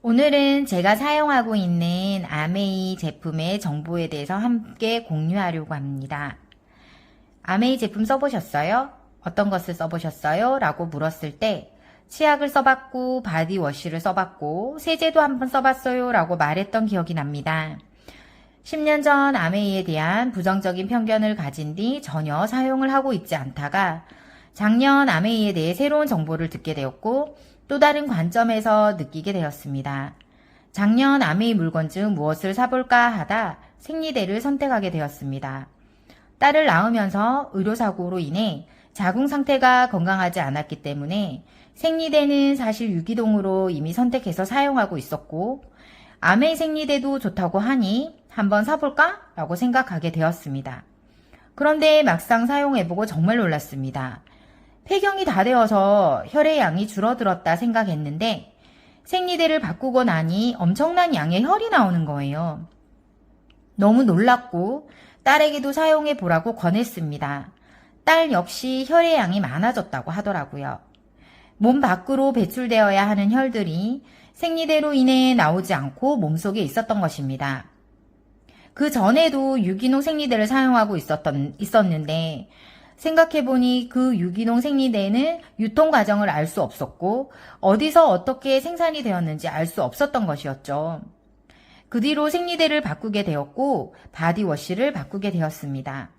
오늘은 제가 사용하고 있는 아메이 제품의 정보에 대해서 함께 공유하려고 합니다. 아메이 제품 써보셨어요? 어떤 것을 써보셨어요? 라고 물었을 때 치약을 써봤고 바디워시를 써봤고 세제도 한번 써봤어요 라고 말했던 기억이 납니다. 10년 전 아메이에 대한 부정적인 편견을 가진 뒤 전혀 사용을 하고 있지 않다가 작년 아메이에 대해 새로운 정보를 듣게 되었고 또 다른 관점에서 느끼게 되었습니다. 작년 아메이 물건 중 무엇을 사볼까 하다 생리대를 선택하게 되었습니다. 딸을 낳으면서 의료사고로 인해 자궁 상태가 건강하지 않았기 때문에 생리대는 사실 유기동으로 이미 선택해서 사용하고 있었고 아메이 생리대도 좋다고 하니 한번 사볼까? 라고 생각하게 되었습니다. 그런데 막상 사용해보고 정말 놀랐습니다. 폐경이 다 되어서 혈의 양이 줄어들었다 생각했는데 생리대를 바꾸고 나니 엄청난 양의 혈이 나오는 거예요. 너무 놀랐고 딸에게도 사용해 보라고 권했습니다. 딸 역시 혈의 양이 많아졌다고 하더라고요. 몸 밖으로 배출되어야 하는 혈들이 생리대로 인해 나오지 않고 몸속에 있었던 것입니다. 그 전에도 유기농 생리대를 사용하고 있었는데 생각해보니 그 유기농 생리대는 유통 과정을 알 수 없었고 어디서 어떻게 생산이 되었는지 알 수 없었던 것이었죠. 그 뒤로 생리대를 바꾸게 되었고 바디워시를 바꾸게 되었습니다.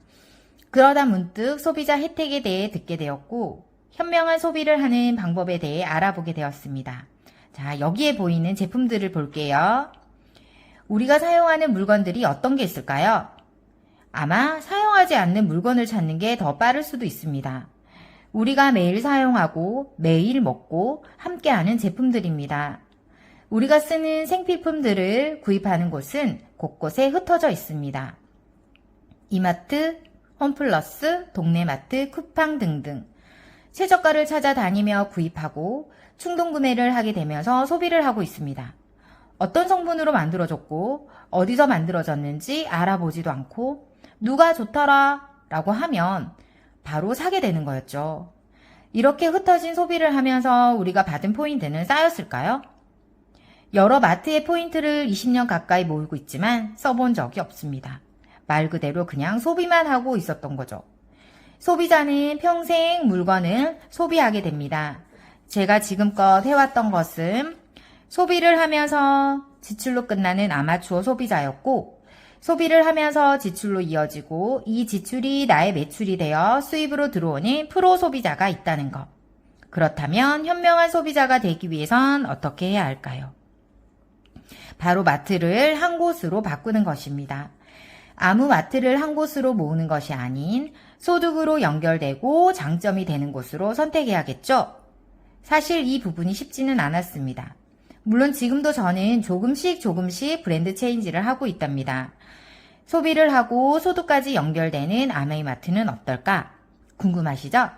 그러다 문득 소비자 혜택에 대해 듣게 되었고 현명한 소비를 하는 방법에 대해 알아보게 되었습니다. 자, 여기에 보이는 제품들을 볼게요. 우리가 사용하는 물건들이 어떤 게 있을까요? 아마 사용하지 않는 물건을 찾는 게 더 빠를 수도 있습니다. 우리가 매일 사용하고 매일 먹고 함께하는 제품들입니다. 우리가 쓰는 생필품들을 구입하는 곳은 곳곳에 흩어져 있습니다. 이마트, 홈플러스, 동네마트, 쿠팡 등등 최저가를 찾아다니며 구입하고 충동구매를 하게 되면서 소비를 하고 있습니다. 어떤 성분으로 만들어졌고 어디서 만들어졌는지 알아보지도 않고 누가 좋더라 라고 하면 바로 사게 되는 거였죠. 이렇게 흩어진 소비를 하면서 우리가 받은 포인트는 쌓였을까요? 여러 마트의 포인트를 20년 가까이 모으고 있지만 써본 적이 없습니다. 말 그대로 그냥 소비만 하고 있었던 거죠. 소비자는 평생 물건을 소비하게 됩니다. 제가 지금껏 해왔던 것은 소비를 하면서 지출로 끝나는 아마추어 소비자였고 소비를 하면서 지출로 이어지고 이 지출이 나의 매출이 되어 수입으로 들어오는 프로 소비자가 있다는 것. 그렇다면 현명한 소비자가 되기 위해선 어떻게 해야 할까요? 바로 마트를 한 곳으로 바꾸는 것입니다. 아무 마트를 한 곳으로 모으는 것이 아닌 소득으로 연결되고 장점이 되는 곳으로 선택해야겠죠? 사실 이 부분이 쉽지는 않았습니다. 물론 지금도 저는 조금씩 브랜드 체인지를 하고 있답니다. 소비를 하고 소득까지 연결되는 아메이마트는 어떨까? 궁금하시죠?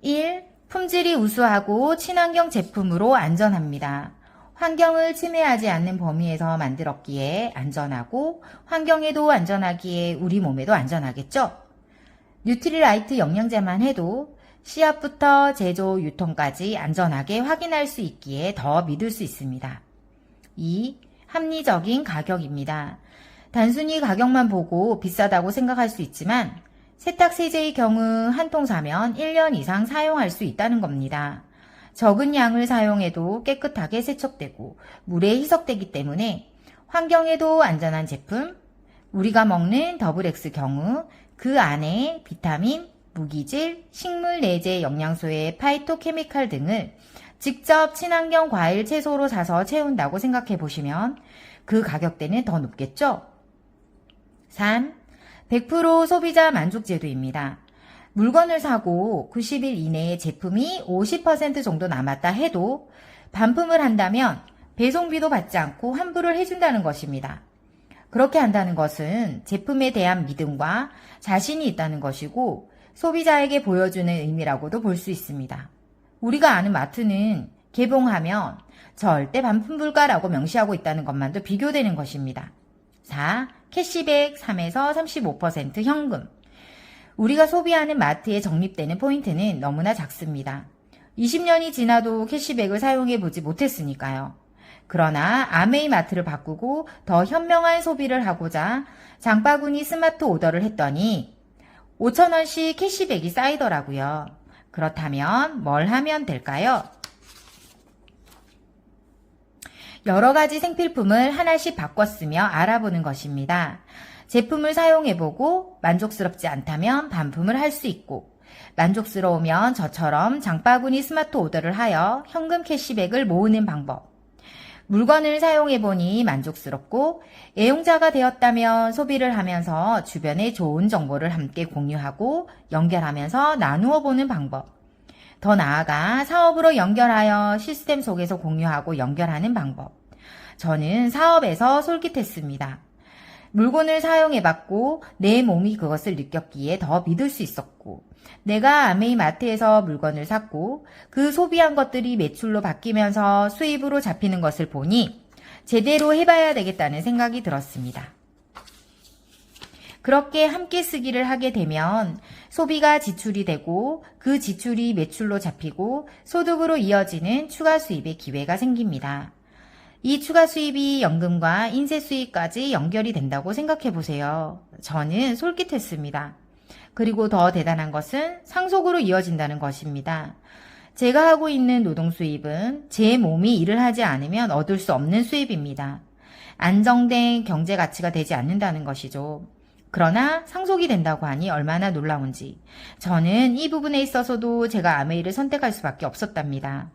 1. 품질이 우수하고 친환경 제품으로 안전합니다. 환경을 침해하지 않는 범위에서 만들었기에 안전하고 환경에도 안전하기에 우리 몸에도 안전하겠죠? 뉴트리라이트 영양제만 해도 씨앗부터 제조, 유통까지 안전하게 확인할 수 있기에 더 믿을 수 있습니다. 2. 합리적인 가격입니다. 단순히 가격만 보고 비싸다고 생각할 수 있지만 세탁세제의 경우 한 통 사면 1년 이상 사용할 수 있다는 겁니다. 적은 양을 사용해도 깨끗하게 세척되고 물에 희석되기 때문에 환경에도 안전한 제품, 우리가 먹는 더블X 경우 그 안에 비타민, 무기질, 식물 내재 영양소의 파이토케미칼 등을 직접 친환경 과일 채소로 사서 채운다고 생각해 보시면 그 가격대는 더 높겠죠? 3. 100% 소비자 만족 제도입니다. 물건을 사고 90일 이내에 제품이 50% 정도 남았다 해도 반품을 한다면 배송비도 받지 않고 환불을 해준다는 것입니다. 그렇게 한다는 것은 제품에 대한 믿음과 자신이 있다는 것이고 소비자에게 보여주는 의미라고도 볼 수 있습니다. 우리가 아는 마트는 개봉하면 절대 반품 불가라고 명시하고 있다는 것만도 비교되는 것입니다. 4. 캐시백 3에서 35% 현금. 우리가 소비하는 마트에 적립되는 포인트는 너무나 작습니다. 20년이 지나도 캐시백을 사용해 보지 못했으니까요. 그러나 아메이 마트를 바꾸고 더 현명한 소비를 하고자 장바구니 스마트 오더를 했더니 5,000원씩 캐시백이 쌓이더라고요. 그렇다면 뭘 하면 될까요? 여러 가지 생필품을 하나씩 바꿔 쓰며 알아보는 것입니다. 제품을 사용해보고 만족스럽지 않다면 반품을 할 수 있고, 만족스러우면 저처럼 장바구니 스마트 오더를 하여 현금 캐시백을 모으는 방법. 물건을 사용해보니 만족스럽고 애용자가 되었다면 소비를 하면서 주변에 좋은 정보를 함께 공유하고 연결하면서 나누어 보는 방법. 더 나아가 사업으로 연결하여 시스템 속에서 공유하고 연결하는 방법. 저는 사업에서 솔깃했습니다. 물건을 사용해봤고 내 몸이 그것을 느꼈기에 더 믿을 수 있었고, 내가 아메이 마트에서 물건을 샀고 그 소비한 것들이 매출로 바뀌면서 수입으로 잡히는 것을 보니 제대로 해봐야 되겠다는 생각이 들었습니다. 그렇게 함께 쓰기를 하게 되면 소비가 지출이 되고 그 지출이 매출로 잡히고 소득으로 이어지는 추가 수입의 기회가 생깁니다. 이 추가 수입이 연금과 인세 수입까지 연결이 된다고 생각해 보세요. 저는 솔깃했습니다. 그리고 더 대단한 것은 상속으로 이어진다는 것입니다. 제가 하고 있는 노동 수입은 제 몸이 일을 하지 않으면 얻을 수 없는 수입입니다. 안정된 경제 가치가 되지 않는다는 것이죠. 그러나 상속이 된다고 하니 얼마나 놀라운지. 저는 이 부분에 있어서도 제가 아메이를 선택할 수밖에 없었답니다.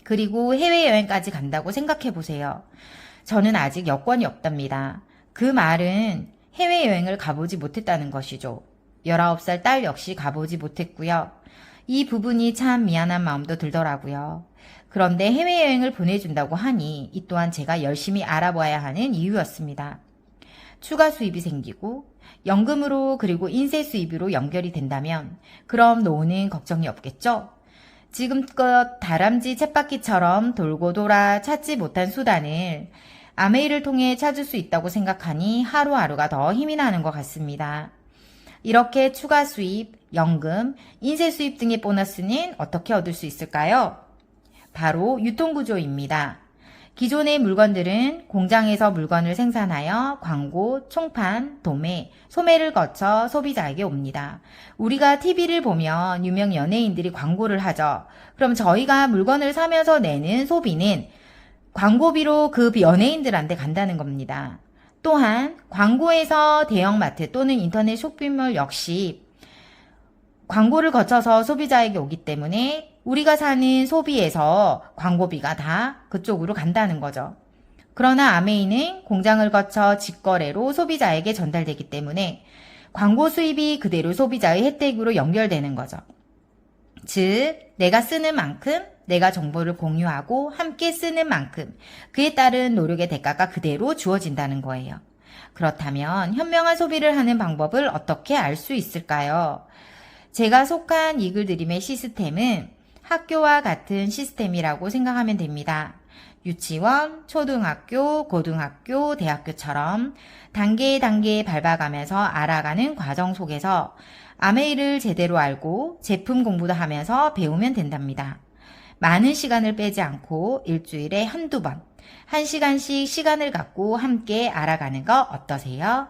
그리고 해외여행까지 간다고 생각해 보세요. 저는 아직 여권이 없답니다. 그 말은 해외여행을 가보지 못했다는 것이죠. 19살 딸 역시 가보지 못했고요. 이 부분이 참 미안한 마음도 들더라고요. 그런데 해외여행을 보내준다고 하니 이 또한 제가 열심히 알아봐야 하는 이유였습니다. 추가 수입이 생기고 연금으로 그리고 인세 수입으로 연결이 된다면 그럼 노후는 걱정이 없겠죠? 지금껏 다람쥐 쳇바퀴처럼 돌고 돌아 찾지 못한 수단을 아메이를 통해 찾을 수 있다고 생각하니 하루하루가 더 힘이 나는 것 같습니다. 이렇게 추가 수입, 연금, 인세 수입 등의 보너스는 어떻게 얻을 수 있을까요? 바로 유통구조입니다. 기존의 물건들은 공장에서 물건을 생산하여 광고, 총판, 도매, 소매를 거쳐 소비자에게 옵니다. 우리가 TV를 보면 유명 연예인들이 광고를 하죠. 그럼 저희가 물건을 사면서 내는 소비는 광고비로 그 연예인들한테 간다는 겁니다. 또한 광고에서 대형마트 또는 인터넷 쇼핑몰 역시 광고를 거쳐서 소비자에게 오기 때문에 우리가 사는 소비에서 광고비가 다 그쪽으로 간다는 거죠. 그러나 아메이는 공장을 거쳐 직거래로 소비자에게 전달되기 때문에 광고 수입이 그대로 소비자의 혜택으로 연결되는 거죠. 즉, 내가 쓰는 만큼 내가 정보를 공유하고 함께 쓰는 만큼 그에 따른 노력의 대가가 그대로 주어진다는 거예요. 그렇다면 현명한 소비를 하는 방법을 어떻게 알 수 있을까요? 제가 속한 이글드림의 시스템은 학교와 같은 시스템이라고 생각하면 됩니다. 유치원, 초등학교, 고등학교, 대학교처럼 단계에 밟아가면서 알아가는 과정 속에서 아메이를 제대로 알고 제품 공부도 하면서 배우면 된답니다. 많은 시간을 빼지 않고 일주일에 한두 번, 1시간씩 시간을 갖고 함께 알아가는 거 어떠세요?